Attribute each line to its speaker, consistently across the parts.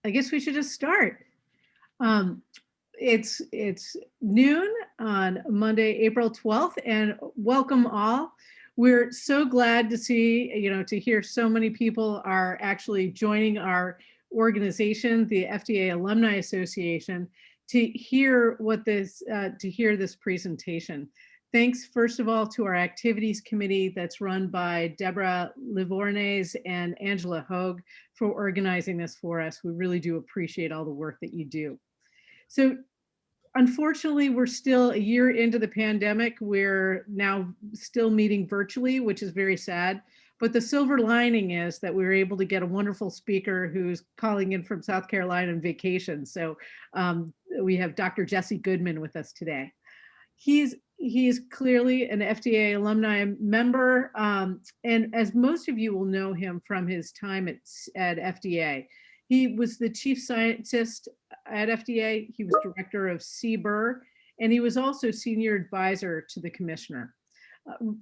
Speaker 1: I guess we should just start. Um, it's noon on Monday, April 12th, and welcome all. We're so glad to see, to hear so many people are actually joining our organization, the FDA Alumni Association, to hear this presentation. Thanks, first of all, to our activities committee that's run by Deborah Livornes and Angela Hogue for organizing this for us. We really do appreciate all the work that you do. So unfortunately, we're still a year into the pandemic. We're now still meeting virtually, which is very sad. But the silver lining is that we were able to get a wonderful speaker who's calling in from South Carolina on vacation. So we have Dr. Jesse Goodman with us today. He's clearly an FDA alumni member, and as most of you will know him from his time at FDA. He was the chief scientist at FDA. He was director of CBER, and he was also senior advisor to the commissioner.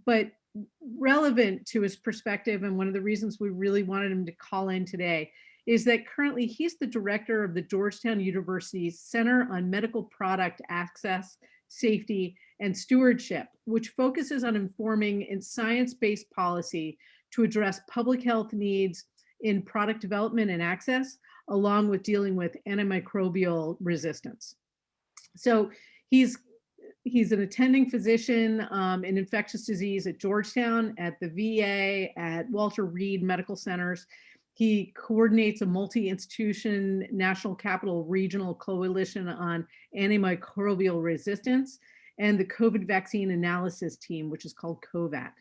Speaker 1: But relevant to his perspective, and one of the reasons we really wanted him to call in today, is that currently he's the director of the Georgetown University's Center on Medical Product Access, Safety, and Stewardship, which focuses on informing in science-based policy to address public health needs in product development and access, along with dealing with antimicrobial resistance. So he's an attending physician in infectious disease at Georgetown, at the VA, at Walter Reed Medical Centers. He coordinates a multi-institution National Capital Regional Coalition on Antimicrobial Resistance and the COVID Vaccine Analysis Team, which is called COVAT.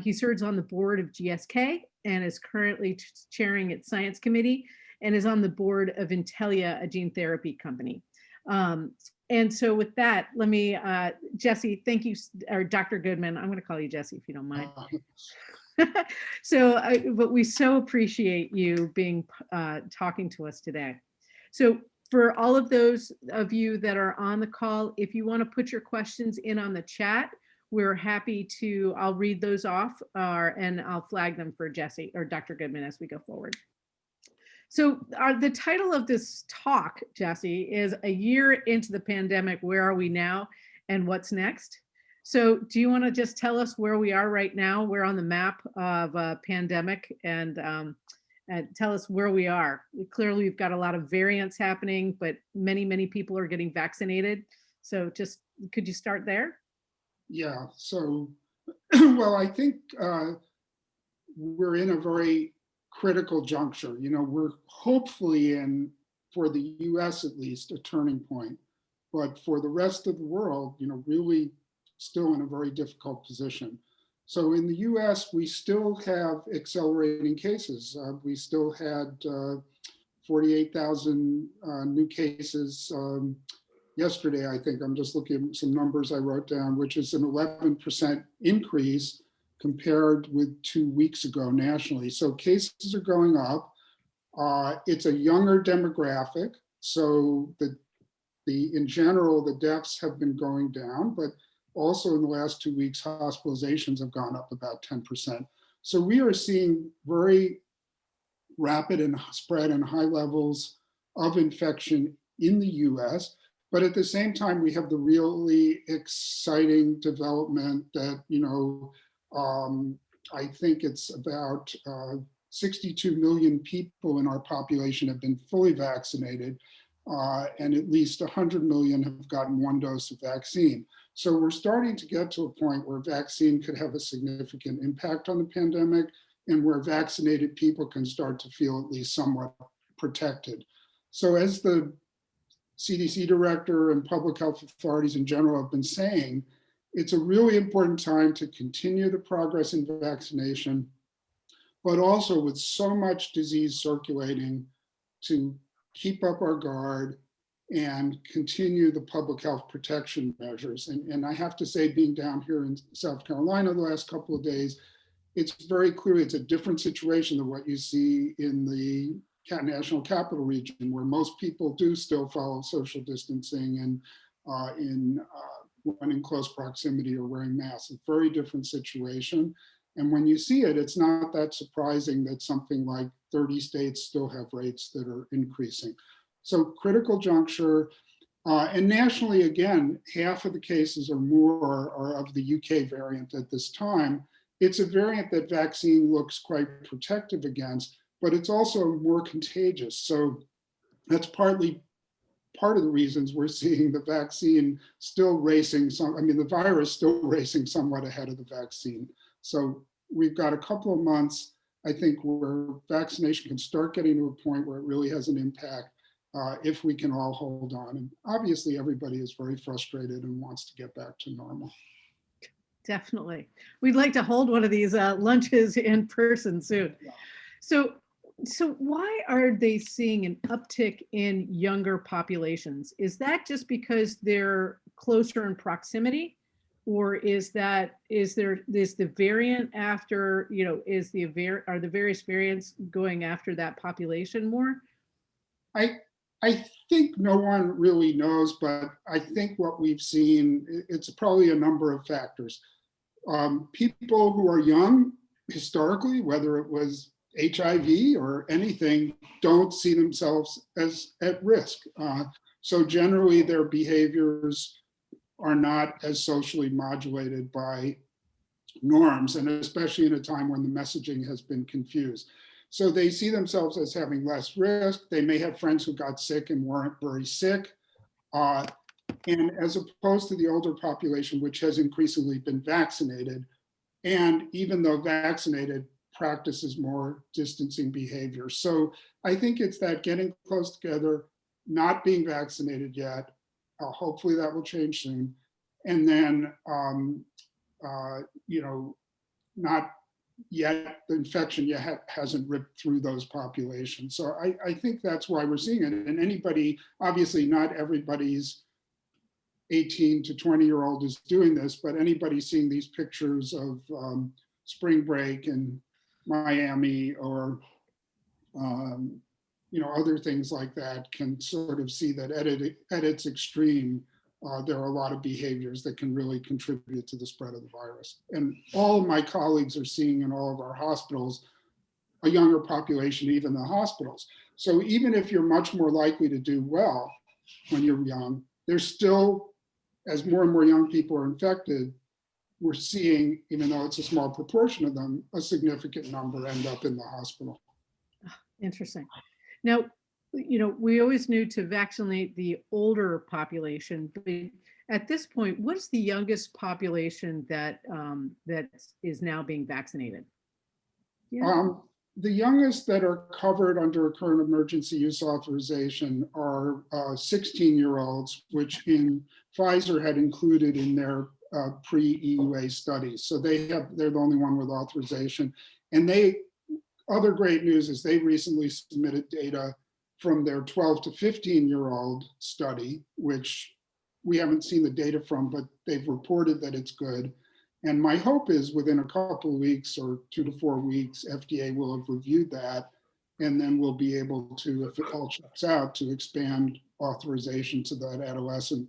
Speaker 1: He serves on the board of GSK and is currently chairing its science committee and is on the board of Intellia, a gene therapy company. And so with that, let me, Jesse, thank you, or Dr. Goodman, I'm going to call you Jesse if you don't mind. But we so appreciate you being talking to us today. So for all of those of you that are on the call, if you want to put your questions in on the chat, we're happy to, I'll read those off and I'll flag them for Jesse or Dr. Goodman as we go forward. So the title of this talk, Jesse, is A Year into the Pandemic, Where Are We Now and What's Next? So do you want to just tell us where we are right now? We're on the map of a pandemic and tell us where we are. Clearly, we've got a lot of variants happening, but many people are getting vaccinated. So just, could you start there?
Speaker 2: Yeah, so, well, I think we're in a very critical juncture. We're hopefully in, for the US at least, a turning point. But for the rest of the world, really still in a very difficult position. So in the US, we still have accelerating cases. We still had 48,000 new cases yesterday, I think. I'm just looking at some numbers I wrote down, which is an 11% increase compared with 2 weeks ago nationally. So cases are going up. It's a younger demographic. So in general, the deaths have been going down, but also in the last 2 weeks, hospitalizations have gone up about 10%. So we are seeing very rapid and spread and high levels of infection in the US. But at the same time, we have the really exciting development that, I think it's about 62 million people in our population have been fully vaccinated, and at least 100 million have gotten one dose of vaccine. So we're starting to get to a point where vaccine could have a significant impact on the pandemic and where vaccinated people can start to feel at least somewhat protected. So as the CDC director and public health authorities in general have been saying, it's a really important time to continue the progress in vaccination, but also with so much disease circulating, to keep up our guard and continue the public health protection measures. And I have to say, being down here in South Carolina the last couple of days, it's very clear it's a different situation than what you see in the National Capital Region, where most people do still follow social distancing and when in close proximity or wearing masks. A very different situation. And when you see it, it's not that surprising that something like 30 states still have rates that are increasing. So critical juncture, and nationally, again, half of the cases or more are of the UK variant at this time. It's a variant that vaccine looks quite protective against, but it's also more contagious. So that's partly part of the reasons we're seeing the vaccine still racing some, I mean, the virus still racing somewhat ahead of the vaccine. So we've got a couple of months, I think, where vaccination can start getting to a point where it really has an impact if we can all hold on. And obviously everybody is very frustrated and wants to get back to normal.
Speaker 1: Definitely. We'd like to hold one of these lunches in person soon. So, so why are they seeing an uptick in younger populations? Is that just because they're closer in proximity? Or is the variant after, you know, are the various variants going after that population more?
Speaker 2: I think no one really knows, but I think what we've seen, it's probably a number of factors. People who are young historically, whether it was HIV or anything, don't see themselves as at risk. So generally their behaviors are not as socially modulated by norms, and especially in a time when the messaging has been confused. So they see themselves as having less risk. They may have friends who got sick and weren't very sick. And as opposed to the older population, which has increasingly been vaccinated, and even though vaccinated, practices more distancing behavior. So I think it's that getting close together, not being vaccinated yet. Hopefully that will change soon. And then, you know, not yet, the infection yet hasn't ripped through those populations. So I think that's why we're seeing it. And anybody, obviously not everybody's 18 to 20-year-old is doing this, but anybody seeing these pictures of spring break in Miami or you know, other things like that can sort of see that at its extreme, there are a lot of behaviors that can really contribute to the spread of the virus. And all of my colleagues are seeing in all of our hospitals a younger population, even the hospitals. So even if you're much more likely to do well when you're young, there's still, as more and more young people are infected, we're seeing, even though it's a small proportion of them, a significant number end up in the hospital.
Speaker 1: Interesting. Now, you know, we always knew to vaccinate the older population, but at this point, what is the youngest population that that is now being vaccinated? Yeah.
Speaker 2: The youngest that are covered under a current emergency use authorization are 16-year-olds, which in Pfizer had included in their pre-EUA studies. So they're the only one with authorization. And other great news is they recently submitted data from their 12 to 15-year-old study, which we haven't seen the data from, but they've reported that it's good. And my hope is within a couple of weeks or 2 to 4 weeks, FDA will have reviewed that, and then we'll be able to, if it all checks out, to expand authorization to that adolescent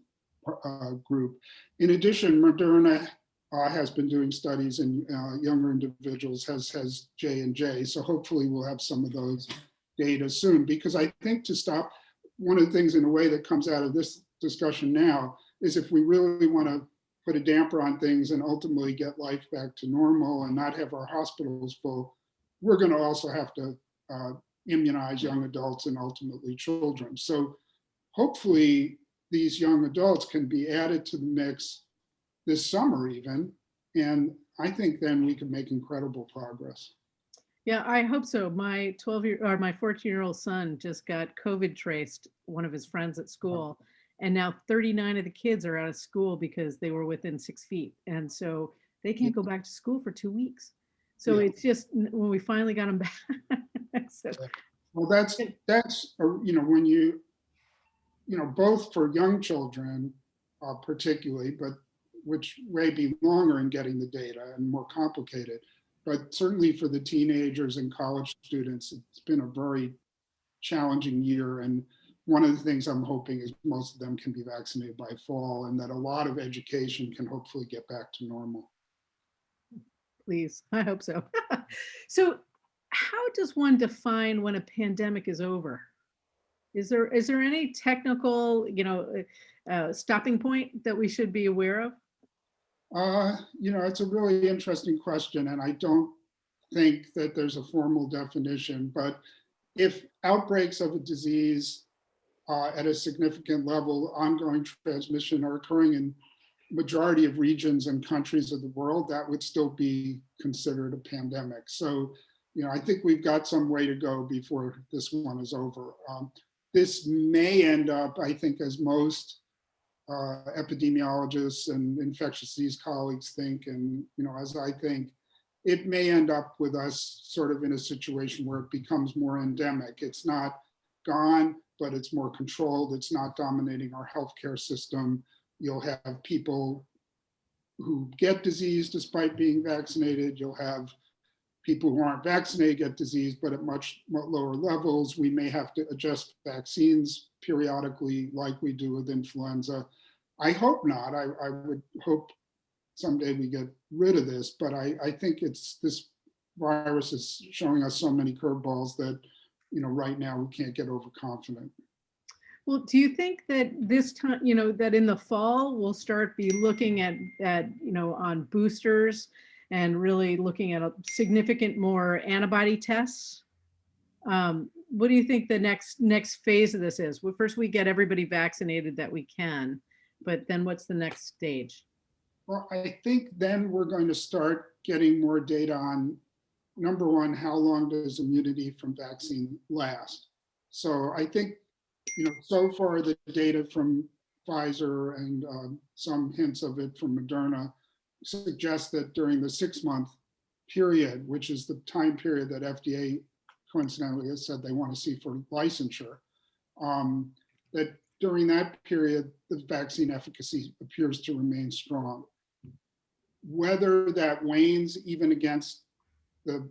Speaker 2: group. In addition, Moderna has been doing studies in younger individuals, has J&J. So hopefully we'll have some of those data soon, because I think to stop, one of the things in a way that comes out of this discussion now is if we really want to put a damper on things and ultimately get life back to normal and not have our hospitals full, we're going to also have to immunize young adults and ultimately children. So hopefully these young adults can be added to the mix this summer even, and I think then we can make incredible progress.
Speaker 1: Yeah, I hope so. My 14-year-old son just got COVID traced, one of his friends at school. And now 39 of the kids are out of school because they were within 6 feet. And so they can't go back to school for 2 weeks. So it's just when we finally got them back. So,
Speaker 2: well, that's you know, when you know, both for young children particularly, but which may be longer in getting the data and more complicated, but certainly for the teenagers and college students, it's been a very challenging year. And one of the things I'm hoping is most of them can be vaccinated by fall, and that a lot of education can hopefully get back to normal.
Speaker 1: please. I hope so. So how does one define when a pandemic is over? Is there any technical, stopping point that we should be aware of?
Speaker 2: It's a really interesting question, and I don't think that there's a formal definition. But if outbreaks of a disease at a significant level, ongoing transmission are occurring in majority of regions and countries of the world, that would still be considered a pandemic. So, I think we've got some way to go before this one is over. This may end up, I think, as most epidemiologists and infectious disease colleagues think, and as I think, it may end up with us sort of in a situation where it becomes more endemic. It's not gone, but it's more controlled. It's not dominating our healthcare system. You'll have people who get disease despite being vaccinated. You'll have people who aren't vaccinated get disease, but at much lower levels. We may have to adjust vaccines periodically like we do with influenza. I hope not. I would hope someday we get rid of this, but I think this virus is showing us so many curveballs that, right now we can't get overconfident.
Speaker 1: Well, do you think that this time, that in the fall we'll start be looking at on boosters and really looking at a significant more antibody tests? What do you think the next phase of this is? Well, first we get everybody vaccinated that we can, but then what's the next stage?
Speaker 2: Well, I think then we're going to start getting more data on, number one, how long does immunity from vaccine last? So I think, so far the data from Pfizer and some hints of it from Moderna suggest that during the 6-month period, which is the time period that FDA coincidentally has said they want to see for licensure, that during that period, the vaccine efficacy appears to remain strong. Whether that wanes even against the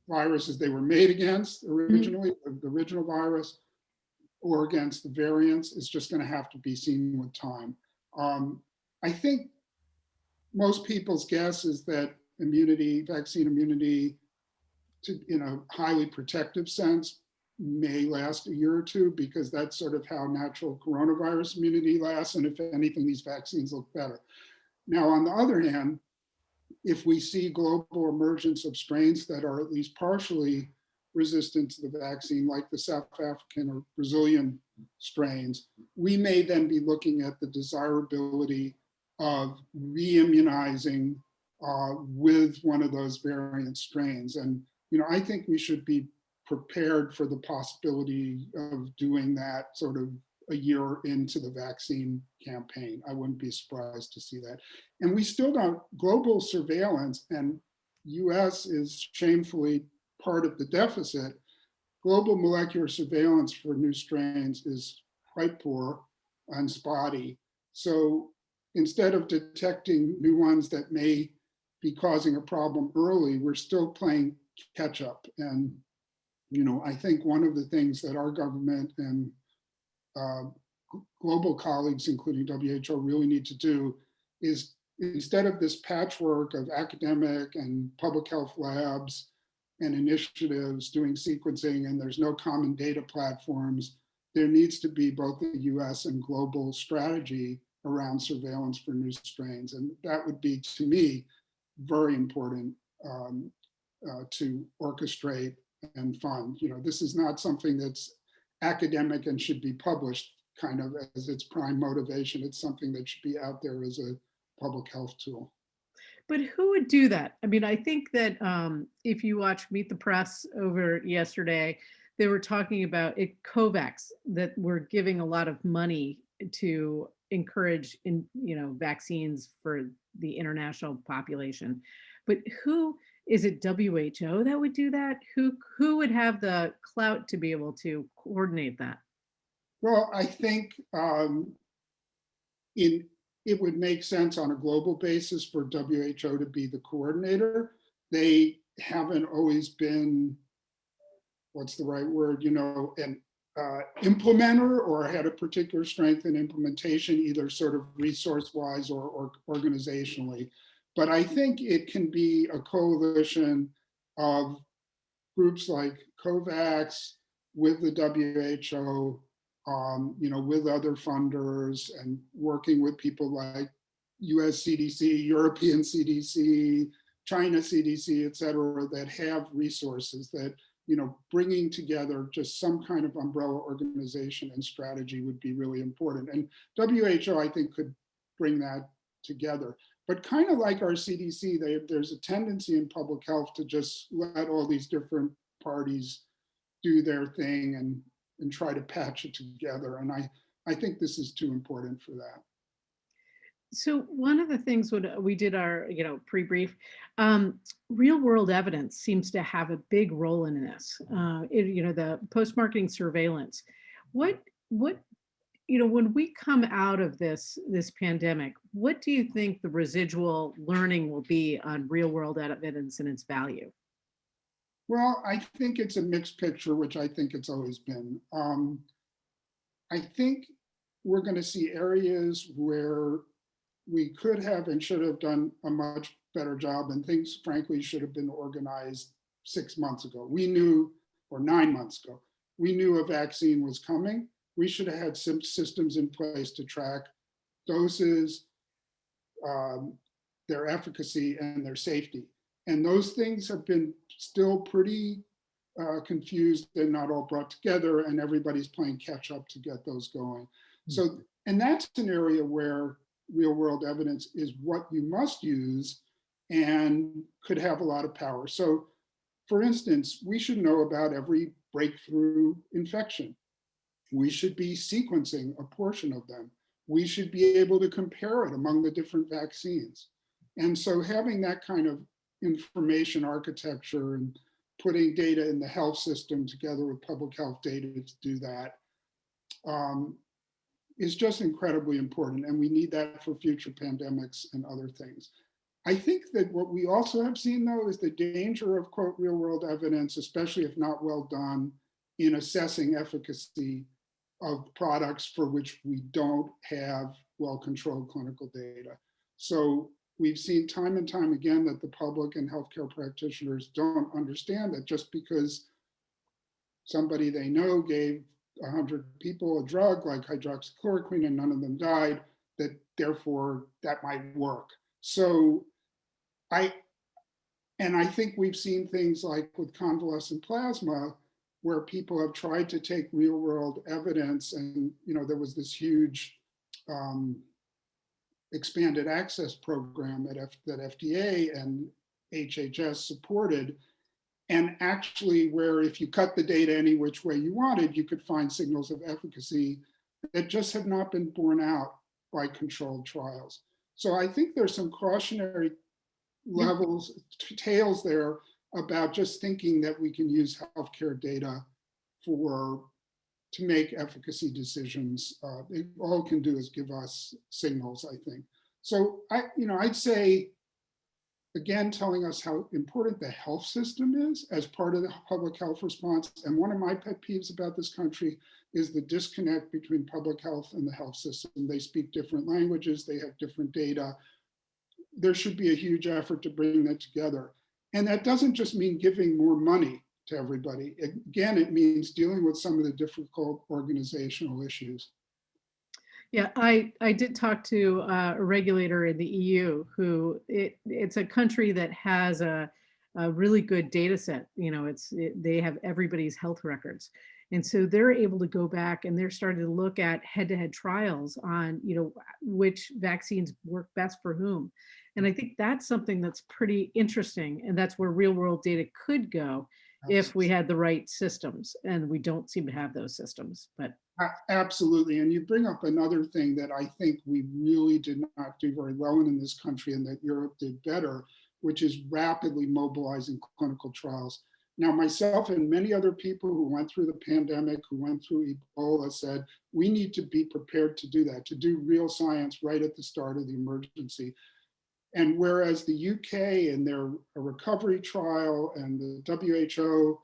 Speaker 2: viruses they were made against originally, the original virus, or against the variants, is just going to have to be seen with time. I think most people's guess is that vaccine immunity, in a highly protective sense, may last a year or two, because that's sort of how natural coronavirus immunity lasts. And if anything, these vaccines look better. Now, on the other hand, if we see global emergence of strains that are at least partially resistant to the vaccine, like the South African or Brazilian strains, we may then be looking at the desirability of re-immunizing with one of those variant strains. And, I think we should be prepared for the possibility of doing that sort of a year into the vaccine campaign. I wouldn't be surprised to see that. And we still don't, global surveillance, and US is shamefully part of the deficit. Global molecular surveillance for new strains is quite poor and spotty. So instead of detecting new ones that may be causing a problem early, we're still playing catch up. And, I think one of the things that our government and global colleagues, including WHO, really need to do is, instead of this patchwork of academic and public health labs and initiatives doing sequencing, and there's no common data platforms, there needs to be both a US and global strategy around surveillance for new strains. And that would be, to me, very important to orchestrate and fund. This is not something that's academic and should be published kind of as its prime motivation. It's something that should be out there as a public health tool.
Speaker 1: But who would do that? I mean, I think that if you watch Meet the Press over yesterday, they were talking about COVAX, that we're giving a lot of money to encourage vaccines for the international population. But who is it? WHO that would do that? Who would have the clout to be able to coordinate that?
Speaker 2: Well, I think it would make sense on a global basis for WHO to be the coordinator. They haven't always been, what's the right word, an implementer or had a particular strength in implementation, either sort of resource-wise or organizationally. But I think it can be a coalition of groups like COVAX with the WHO, with other funders and working with people like US CDC, European CDC, China CDC, et cetera, that have resources that, bringing together just some kind of umbrella organization and strategy would be really important. And WHO, I think, could bring that together. But kind of like our CDC, there's a tendency in public health to just let all these different parties do their thing and try to patch it together. And I think this is too important for that.
Speaker 1: So one of the things when we did our, pre-brief, real world evidence seems to have a big role in this. The post-marketing surveillance. What when we come out of this pandemic, what do you think the residual learning will be on real world evidence and its value?
Speaker 2: Well, I think it's a mixed picture, which I think it's always been. I think we're going to see areas where we could have and should have done a much better job, and things, frankly, should have been organized 6 months ago. We knew, or 9 months ago, we knew a vaccine was coming. We should have had some systems in place to track doses, their efficacy, and their safety. And those things have been still pretty confused and not all brought together, and everybody's playing catch up to get those going. So, and that's an area where real world evidence is what you must use and could have a lot of power. So, for instance, we should know about every breakthrough infection. We should be sequencing a portion of them. We should be able to compare it among the different vaccines. And so having that kind of information architecture and putting data in the health system together with public health data to do that is just incredibly important. And we need that for future pandemics and other things. I think that what we also have seen, though, is the danger of, quote, real world evidence, especially if not well done, in assessing efficacy of products for which we don't have well-controlled clinical data. So we've seen time and time again that the public and healthcare practitioners don't understand that just because somebody they know gave 100 people a drug like hydroxychloroquine and none of them died, that therefore that might work. So I think we've seen things like with convalescent plasma, where people have tried to take real world evidence, and there was this huge expanded access program that FDA and HHS supported, and actually where if you cut the data any which way you wanted, you could find signals of efficacy that just have not been borne out by controlled trials. So I think there's some cautionary tales there about just thinking that we can use healthcare data to make efficacy decisions. All it can do is give us signals, I think. So I'd say, again, telling us how important the health system is as part of the public health response. And one of my pet peeves about this country is the disconnect between public health and the health system. They speak different languages, they have different data. There should be a huge effort to bring that together. And that doesn't just mean giving more money to everybody. Again, it means dealing with some of the difficult organizational issues.
Speaker 1: Yeah, I did talk to a regulator in the EU who it's a country that has a really good data set. They have everybody's health records. And so they're able to go back and they're starting to look at head-to-head trials on, which vaccines work best for whom. And I think that's something that's pretty interesting. And that's where real world data could go if we had the right systems. And we don't seem to have those systems, but.
Speaker 2: Absolutely. And you bring up another thing that I think we really did not do very well in this country and that Europe did better, which is rapidly mobilizing clinical trials. Now, myself and many other people who went through the pandemic, who went through Ebola, said we need to be prepared to do that, to do real science right at the start of the emergency. And whereas the UK and their recovery trial and the WHO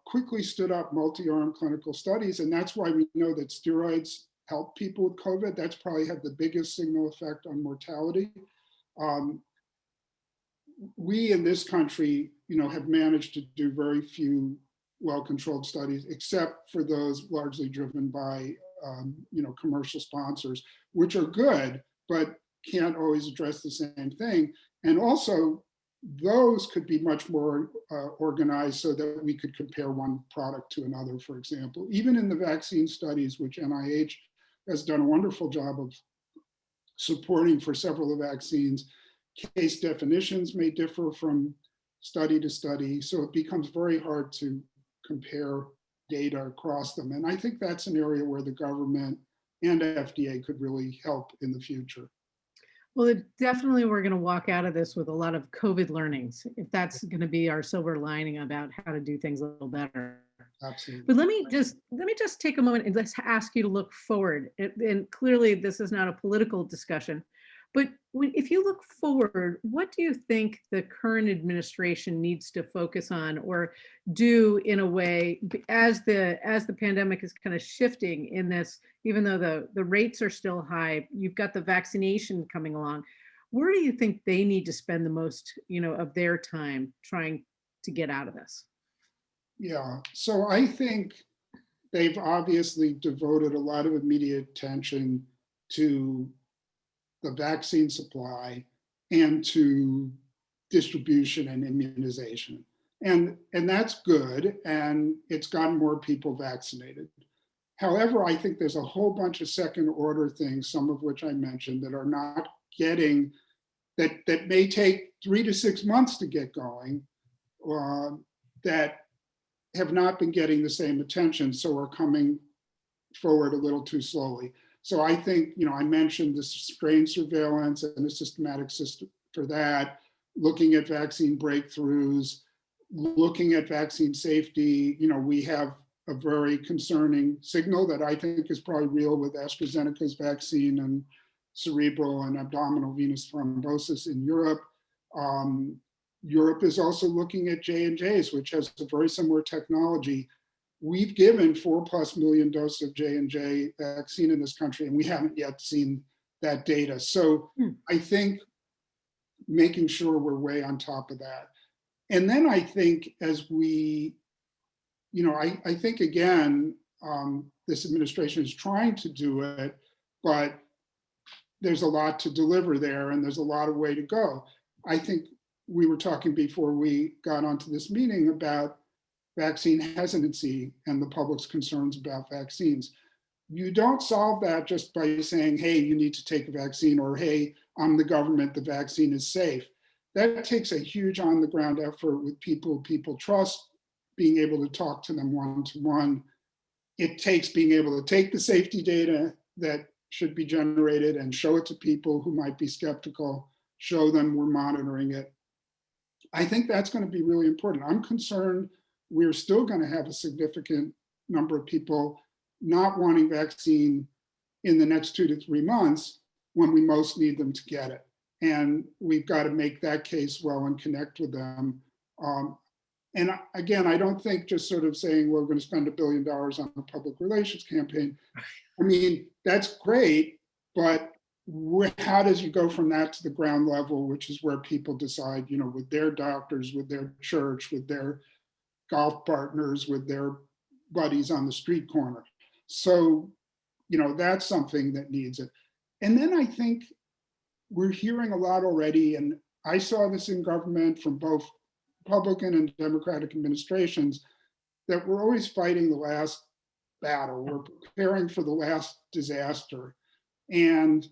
Speaker 2: quickly stood up multi-arm clinical studies, and that's why we know that steroids help people with COVID. That's probably had the biggest signal effect on mortality. we in this country, have managed to do very few well-controlled studies, except for those largely driven by, commercial sponsors, which are good, but can't always address the same thing. And also, those could be much more organized so that we could compare one product to another, for example. Even in the vaccine studies, which NIH has done a wonderful job of supporting for several of the vaccines, case definitions may differ from study to study. So it becomes very hard to compare data across them. And I think that's an area where the government and FDA could really help in the future.
Speaker 1: Well, definitely we're going to walk out of this with a lot of COVID learnings, if that's going to be our silver lining about how to do things a little better.
Speaker 2: Absolutely.
Speaker 1: But let me just take a moment and let's ask you to look forward. And clearly this is not a political discussion, but if you look forward, what do you think the current administration needs to focus on or do in a way as the pandemic is kind of shifting in this, even though the rates are still high, you've got the vaccination coming along. Where do you think they need to spend the most, of their time trying to get out of this?
Speaker 2: Yeah, so I think they've obviously devoted a lot of immediate attention to the vaccine supply and to distribution and immunization. And that's good, and it's gotten more people vaccinated. However, I think there's a whole bunch of second order things, some of which I mentioned, that are not getting, that may take 3 to 6 months to get going, that have not been getting the same attention, so are coming forward a little too slowly. So I think, I mentioned the strain surveillance and a systematic system for that, looking at vaccine breakthroughs, looking at vaccine safety. We have a very concerning signal that I think is probably real with AstraZeneca's vaccine and cerebral and abdominal venous thrombosis in Europe. Europe is also looking at J&J's, which has a very similar technology. We've given 4+ million doses of J&J vaccine in this country, and we haven't yet seen that data. So I think making sure we're way on top of that. And then I think as we, I think again, this administration is trying to do it, but there's a lot to deliver there and there's a lot of way to go. I think we were talking before we got onto this meeting about vaccine hesitancy and the public's concerns about vaccines. You don't solve that just by saying, hey, you need to take a vaccine, or hey, I'm the government, the vaccine is safe. That takes a huge on the ground effort with people trust, being able to talk to them one-to-one. It takes being able to take the safety data that should be generated and show it to people who might be skeptical, show them we're monitoring it. I think that's going to be really important. I'm concerned we're still going to have a significant number of people not wanting vaccine in the next 2 to 3 months when we most need them to get it. And we've got to make that case well and connect with them. And again, I don't think just sort of saying we're going to spend $1 billion on a public relations campaign. I mean, that's great, but how does you go from that to the ground level, which is where people decide, with their doctors, with their church, with their golf partners, with their buddies on the street corner. So, that's something that needs it. And then I think we're hearing a lot already, and I saw this in government from both Republican and Democratic administrations, that we're always fighting the last battle. We're preparing for the last disaster. And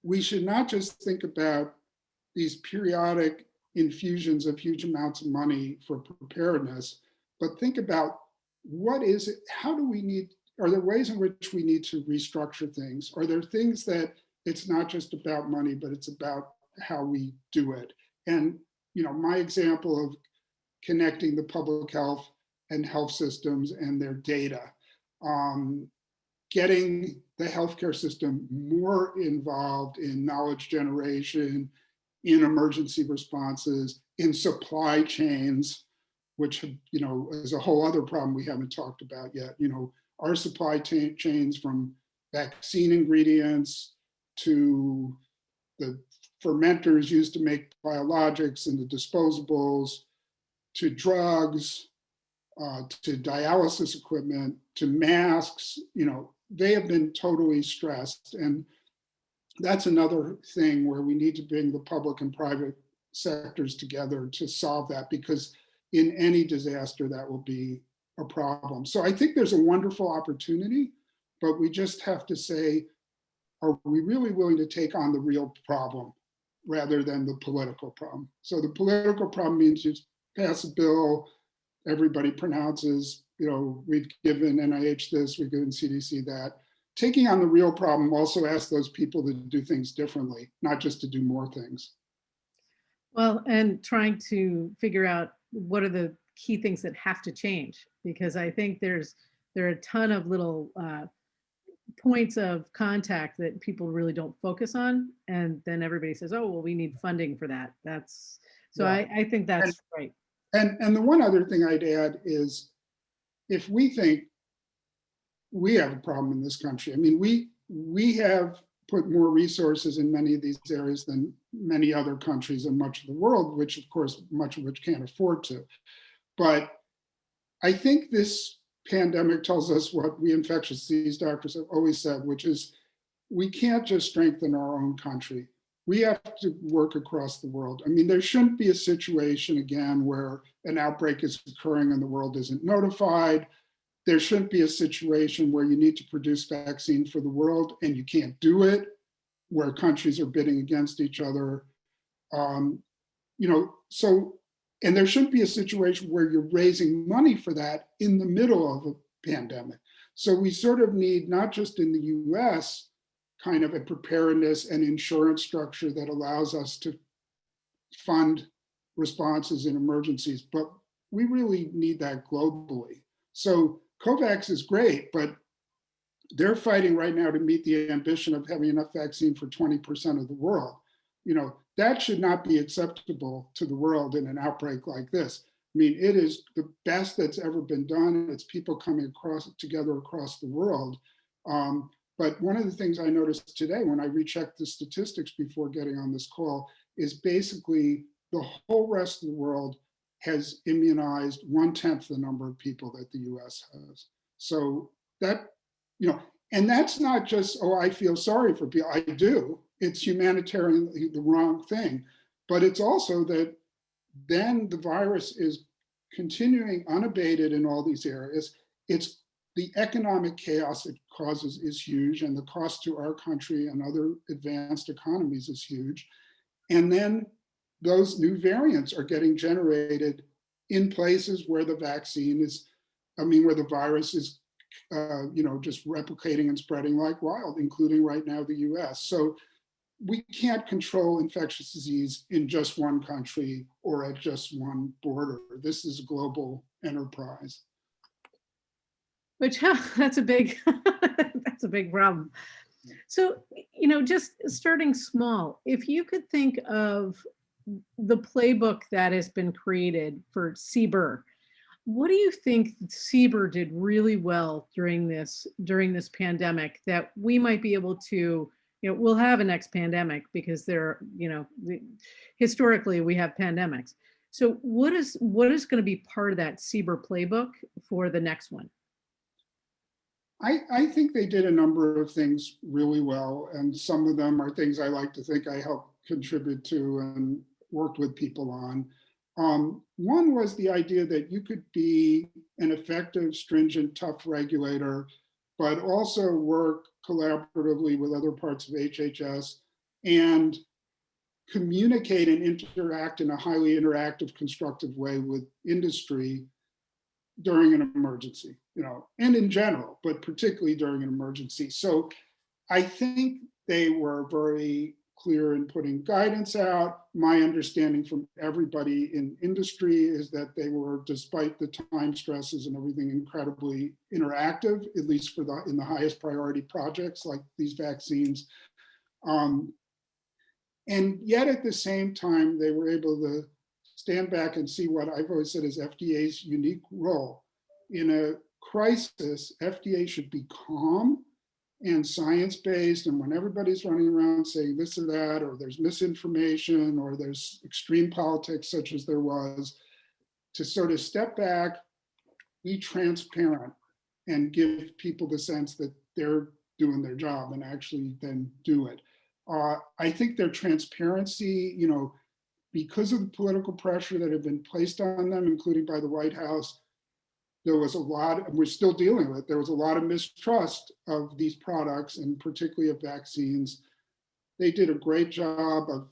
Speaker 2: we should not just think about these periodic infusions of huge amounts of money for preparedness, but think about what is it, how do we need, are there ways in which we need to restructure things? Are there things that it's not just about money, but it's about how we do it? And, my example of connecting the public health and health systems and their data, getting the healthcare system more involved in knowledge generation, in emergency responses, in supply chains, which, is a whole other problem we haven't talked about yet. Our supply chains from vaccine ingredients to the fermenters used to make biologics and the disposables, to drugs, to dialysis equipment, to masks, they have been totally stressed. And that's another thing where we need to bring the public and private sectors together to solve that, because in any disaster that will be a problem. So I think there's a wonderful opportunity, but we just have to say, are we really willing to take on the real problem rather than the political problem? So the political problem means you pass a bill, everybody pronounces, we've given NIH this, we've given CDC that. Taking on the real problem also asks those people to do things differently, not just to do more things.
Speaker 1: Well, and trying to figure out what are the key things that have to change, because I think there are a ton of little points of contact that people really don't focus on, and then everybody says, "Oh, well, we need funding for that." That's so.
Speaker 2: Yeah.
Speaker 1: I think that's right.
Speaker 2: And the one other thing I'd add is, if we think we have a problem in this country, I mean, we have put more resources in many of these areas than many other countries in much of the world, which of course, much of which can't afford to. But I think this pandemic tells us what we infectious disease doctors have always said, which is we can't just strengthen our own country. We have to work across the world. I mean, there shouldn't be a situation again where an outbreak is occurring and the world isn't notified. There shouldn't be a situation where you need to produce vaccine for the world and you can't do it, where countries are bidding against each other. And there shouldn't be a situation where you're raising money for that in the middle of a pandemic. So we sort of need, not just in the US, kind of a preparedness and insurance structure that allows us to fund responses in emergencies, but we really need that globally. So COVAX is great, but they're fighting right now to meet the ambition of having enough vaccine for 20% of the world. That should not be acceptable to the world in an outbreak like this. I mean, it is the best that's ever been done. It's people coming together across the world. But one of the things I noticed today when I rechecked the statistics before getting on this call is basically the whole rest of the world has immunized 1/10 the number of people that the US has. So that, and that's not just, oh, I feel sorry for people. I do. It's humanitarian, the wrong thing. But it's also that then the virus is continuing unabated in all these areas. It's the economic chaos it causes is huge, and the cost to our country and other advanced economies is huge. And then those new variants are getting generated in places where the where the virus is, just replicating and spreading like wild, including right now the US. So we can't control infectious disease in just one country or at just one border. This is a global enterprise.
Speaker 1: Which that's a big that's a big problem. So, just starting small, if you could think of the playbook that has been created for CBER, what do you think CBER did really well during this pandemic that we might be able to, we'll have a next pandemic because historically we have pandemics. So what is going to be part of that CBER playbook for the next one?
Speaker 2: I think they did a number of things really well, and some of them are things I like to think I helped contribute to and worked with people on. One was the idea that you could be an effective, stringent, tough regulator, but also work collaboratively with other parts of HHS and communicate and interact in a highly interactive, constructive way with industry during an emergency, and in general, but particularly during an emergency. So I think they were very clear in putting guidance out. My understanding from everybody in industry is that they were, despite the time stresses and everything, incredibly interactive, at least in the highest priority projects like these vaccines. And yet at the same time, they were able to stand back and see what I've always said is FDA's unique role. In a crisis, FDA should be calm and science-based, and when everybody's running around saying this or that, or there's misinformation, or there's extreme politics such as there was, to sort of step back, be transparent, and give people the sense that they're doing their job and actually then do it. I think their transparency, because of the political pressure that had been placed on them, including by the White House, there was a lot, and we're still dealing with, there was a lot of mistrust of these products and particularly of vaccines. They did a great job of,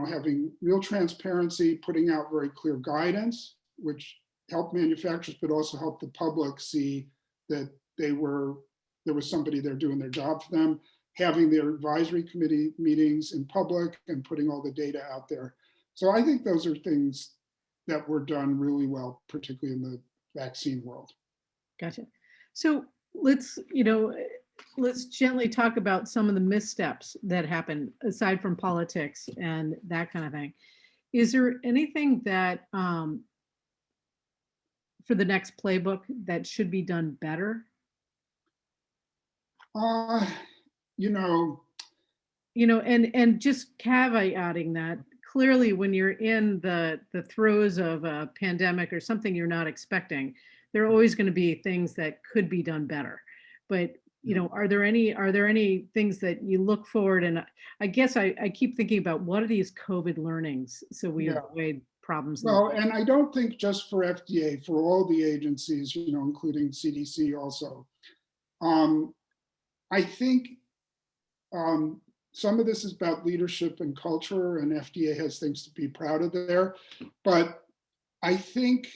Speaker 2: having real transparency, putting out very clear guidance, which helped manufacturers, but also helped the public see that there was somebody there doing their job for them, having their advisory committee meetings in public and putting all the data out there. So I think those are things that were done really well, particularly in the vaccine world.
Speaker 1: Gotcha. So let's gently talk about some of the missteps that happened aside from politics and that kind of thing. Is there anything that for the next playbook that should be done better? And just caveating that, clearly when you're in the throes of a pandemic or something you're not expecting, there are always going to be things that could be done better. But are there any things that you look forward? And I guess I keep thinking about what are these COVID learnings so we avoid problems.
Speaker 2: Well, and I don't think just for FDA, for all the agencies, including CDC also. I think some of this is about leadership and culture, and FDA has things to be proud of there. But I think,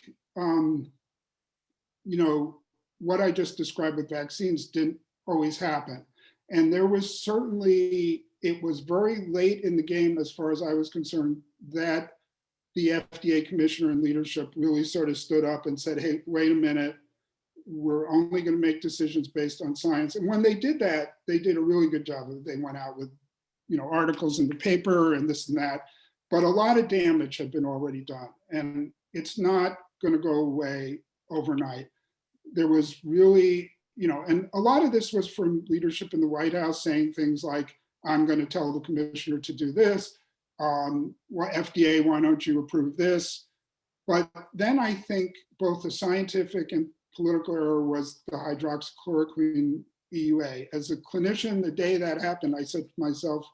Speaker 2: what I just described with vaccines didn't always happen. And there was certainly, it was very late in the game, as far as I was concerned, that the FDA commissioner and leadership really sort of stood up and said, hey, wait a minute, we're only going to make decisions based on science. And when they did that, they did a really good job of it. They went out with, articles in the paper and this and that, but a lot of damage had been already done. And it's not going to go away overnight. There was really, and a lot of this was from leadership in the White House saying things like, I'm going to tell the commissioner to do this. FDA, why don't you approve this? But then I think both the scientific and political error was the hydroxychloroquine EUA. As a clinician, the day that happened, I said to myself,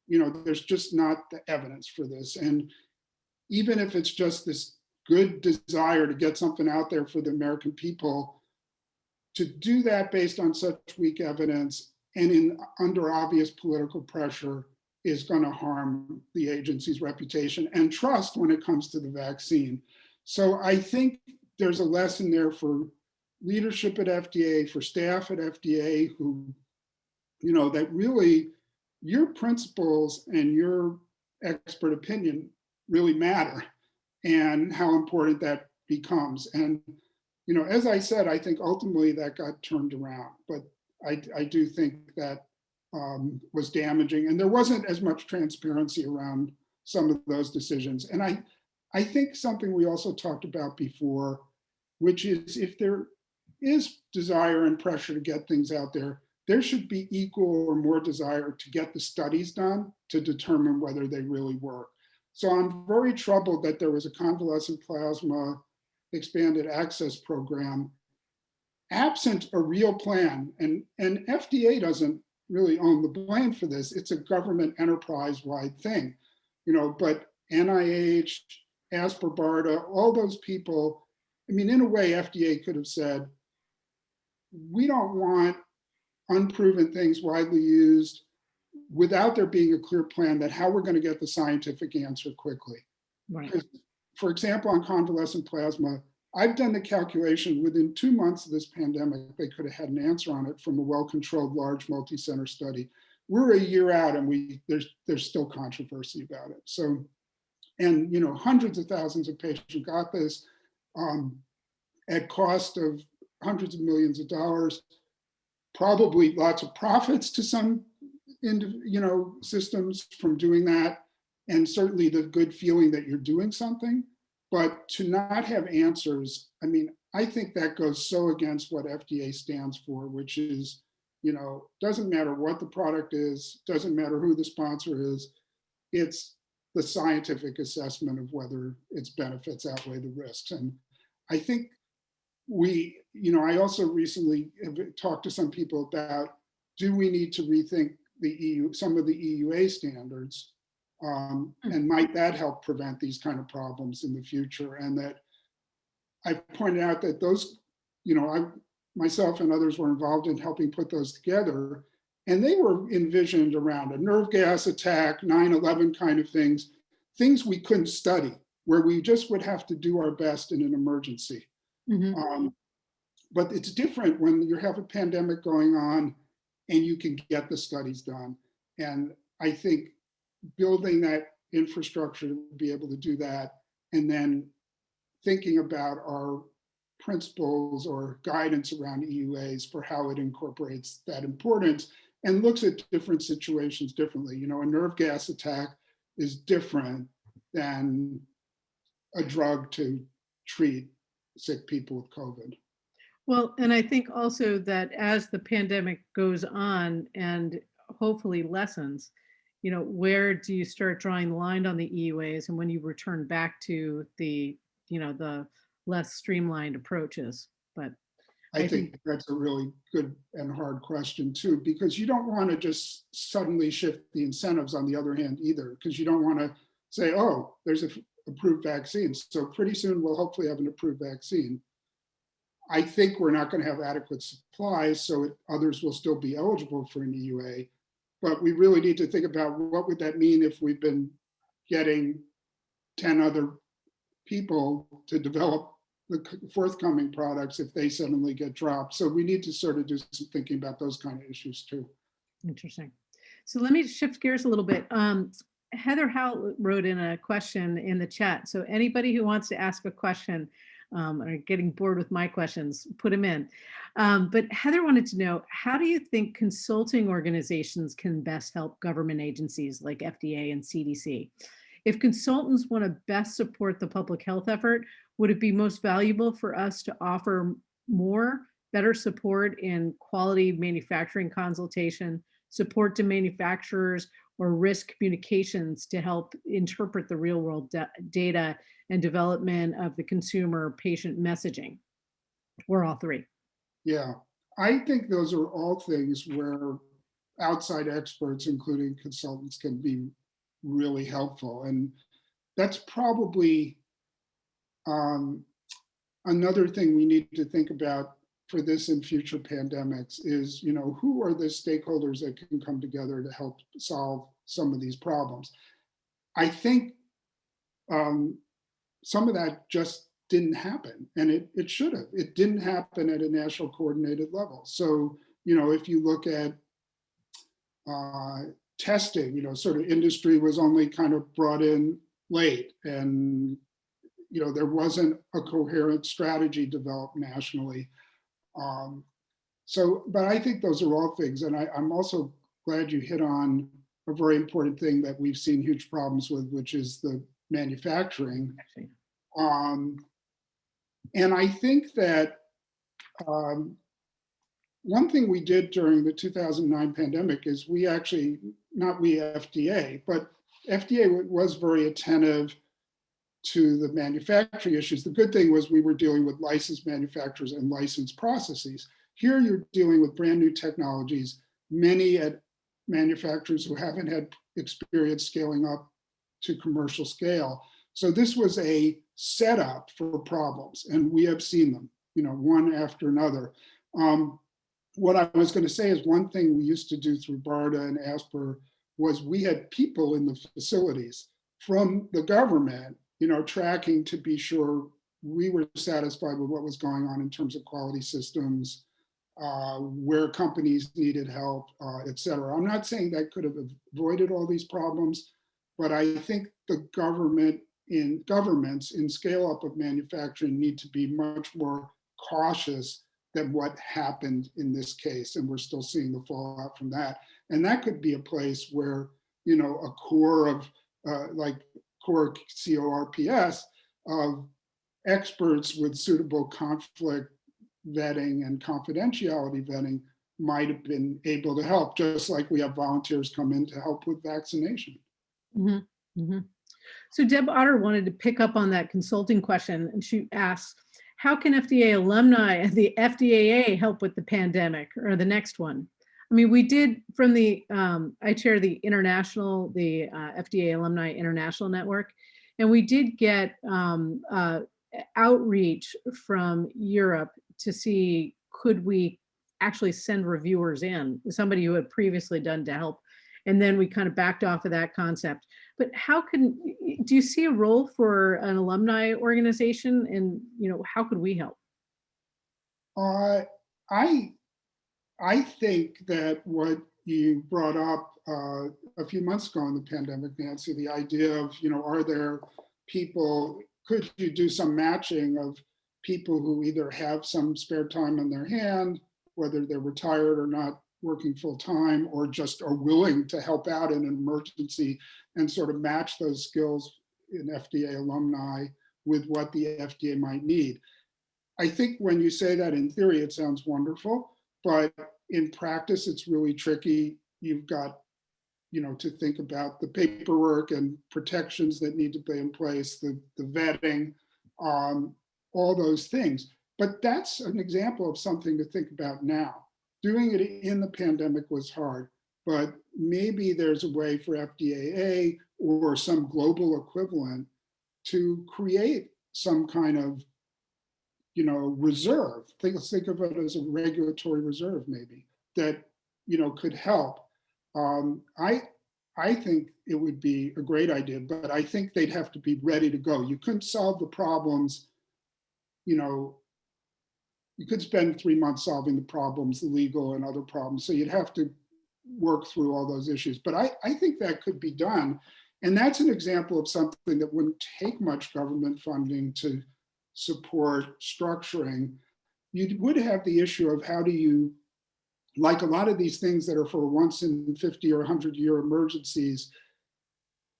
Speaker 2: there's just not the evidence for this. And even if it's just this good desire to get something out there for the American people, to do that based on such weak evidence and under obvious political pressure is going to harm the agency's reputation and trust when it comes to the vaccine. So I think there's a lesson there for leadership at FDA, for staff at FDA who, that really your principles and your expert opinion really matter and how important that becomes. And, as I said, I think ultimately that got turned around, but I do think that was damaging. And there wasn't as much transparency around some of those decisions. And I think something we also talked about before, which is if there is desire and pressure to get things out there, there should be equal or more desire to get the studies done to determine whether they really work. So I'm very troubled that there was a convalescent plasma expanded access program absent a real plan. And FDA doesn't really own the blame for this. It's a government enterprise-wide thing, but NIH, ASPR, BARDA, all those people, in a way, FDA could have said, we don't want unproven things widely used without there being a clear plan that how we're going to get the scientific answer quickly.
Speaker 1: Right.
Speaker 2: For example, on convalescent plasma, I've done the calculation within 2 months of this pandemic, they could have had an answer on it from a well-controlled, large multi-center study. We're a year out and there's still controversy about it. So, and hundreds of thousands of patients got this at cost of hundreds of millions of dollars, probably lots of profits to some systems from doing that, and certainly the good feeling that you're doing something. But to not have answers, I think that goes so against what FDA stands for, which is, doesn't matter what the product is, doesn't matter who the sponsor is, it's the scientific assessment of whether its benefits outweigh the risks. And I think I also recently have talked to some people about, do we need to rethink some of the EUA standards? And might that help prevent these kind of problems in the future? And that I've pointed out that those, I myself and others were involved in helping put those together. And they were envisioned around a nerve gas attack, 9/11 kind of things we couldn't study, where we just would have to do our best in an emergency.
Speaker 1: Mhm.
Speaker 2: But it's different when you have a pandemic going on and you can get the studies done. And I think building that infrastructure to be able to do that, and then thinking about our principles or guidance around EUAs for how it incorporates that importance and looks at different situations differently. A nerve gas attack is different than a drug to treat sick people with COVID.
Speaker 1: Well, and I think also that as the pandemic goes on and hopefully lessens, where do you start drawing the line on the EUAs and when you return back to the less streamlined approaches? But
Speaker 2: I
Speaker 1: I think,
Speaker 2: think that's a really good and hard question too, because you don't want to just suddenly shift the incentives on the other hand either, because you don't want to say, oh, there's an approved vaccine. So pretty soon we'll hopefully have an approved vaccine. I think we're not going to have adequate supplies, so others will still be eligible for an EUA. But we really need to think about what would that mean if we've been getting 10 other people to develop the forthcoming products if they suddenly get dropped. So we need to sort of do some thinking about those kind of issues too.
Speaker 1: interesting. So let me shift gears a little bit. Heather Howe wrote in a question in the chat. So anybody who wants to ask a question or getting bored with my questions, put them in. But Heather wanted to know, how do you think consulting organizations can best help government agencies like FDA and CDC? If consultants want to best support the public health effort, would it be most valuable for us to offer better support in quality manufacturing consultation, support to manufacturers, or risk communications to help interpret the real world data and development of the consumer patient messaging, or all three?
Speaker 2: Yeah, I think those are all things where outside experts, including consultants, can be really helpful. And that's probably another thing we need to think about for this and future pandemics is, who are the stakeholders that can come together to help solve some of these problems? I think some of that just didn't happen, and it should have. It didn't happen at a national coordinated level. So, if you look at testing, sort of industry was only kind of brought in late, and there wasn't a coherent strategy developed nationally. But I think those are all things, and I'm also glad you hit on a very important thing that we've seen huge problems with, which is the manufacturing. And I think that one thing we did during the 2009 pandemic is we actually, not we FDA, but FDA was very attentive to the manufacturing issues. The good thing was we were dealing with licensed manufacturers and licensed processes. Here you're dealing with brand new technologies, many at manufacturers who haven't had experience scaling up to commercial scale. So this was a setup for problems, and we have seen them, one after another. What I was going to say is one thing we used to do through BARDA and ASPR was we had people in the facilities from the government, tracking to be sure we were satisfied with what was going on in terms of quality systems, where companies needed help, et cetera. I'm not saying that could have avoided all these problems, but I think the governments in scale up of manufacturing need to be much more cautious than what happened in this case. And we're still seeing the fallout from that. And that could be a place where, a core of like core CORPS of experts with suitable conflict vetting and confidentiality vetting might have been able to help, just like we have volunteers come in to help with vaccination.
Speaker 1: Mhm, mhm. So Deb Otter wanted to pick up on that consulting question, and she asks, how can FDA alumni and the FDAA help with the pandemic or the next one? I mean, we did from I chair the FDA Alumni International Network, and we did get outreach from Europe to see could we actually send reviewers in, somebody who had previously done to help. And then we kind of backed off of that concept. But do you see a role for an alumni organization, and how could we help?
Speaker 2: Uh, I I think that what you brought up a few months ago in the pandemic, Nancy, the idea of, are there people, could you do some matching of people who either have some spare time on their hand, whether they're retired or not working full time, or just are willing to help out in an emergency, and sort of match those skills in FDA alumni with what the FDA might need. I think when you say that in theory, it sounds wonderful, but in practice, it's really tricky. You've got, to think about the paperwork and protections that need to be in place, the vetting, all those things. But that's an example of something to think about now. Doing it in the pandemic was hard, but maybe there's a way for FDAA or some global equivalent to create some kind of reserve. Think of it as a regulatory reserve, maybe, that could help. I think it would be a great idea, but I think they'd have to be ready to go. You couldn't solve the problems. You could spend 3 months solving the problems, the legal and other problems. So you'd have to work through all those issues. But I think that could be done. And that's an example of something that wouldn't take much government funding to support structuring. You would have the issue of how do you, like a lot of these things that are for once in 50 or 100-year emergencies,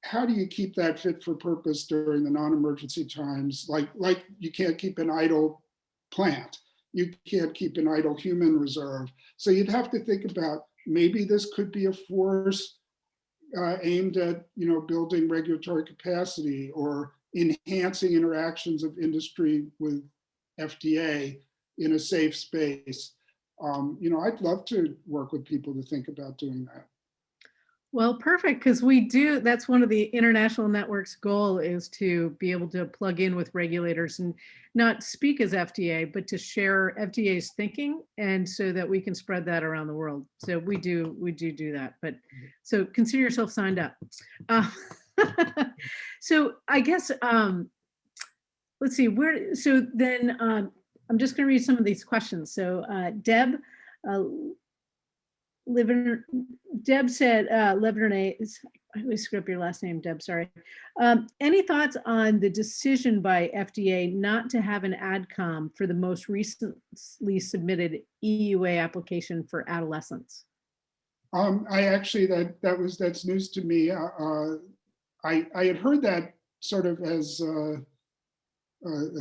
Speaker 2: how do you keep that fit for purpose during the non-emergency times? Like you can't keep an idle plant. You can't keep an idle human reserve. So you'd have to think about, maybe this could be a force aimed at building regulatory capacity or enhancing interactions of industry with FDA in a safe space. I'd love to work with people to think about doing that.
Speaker 1: Well, perfect, because that's one of the international network's goal, is to be able to plug in with regulators and not speak as FDA, but to share FDA's thinking, and so that we can spread that around the world. So we do that. But so consider yourself signed up. Uh, so I guess let's see so then I'm just going to read some of these questions. So Deb. Deb said, Lebanon, I always screw up your last name, Deb, sorry. Any thoughts on the decision by FDA not to have an AdCom for the most recently submitted EUA application for adolescents?
Speaker 2: I actually, that's news to me. I had heard that sort of as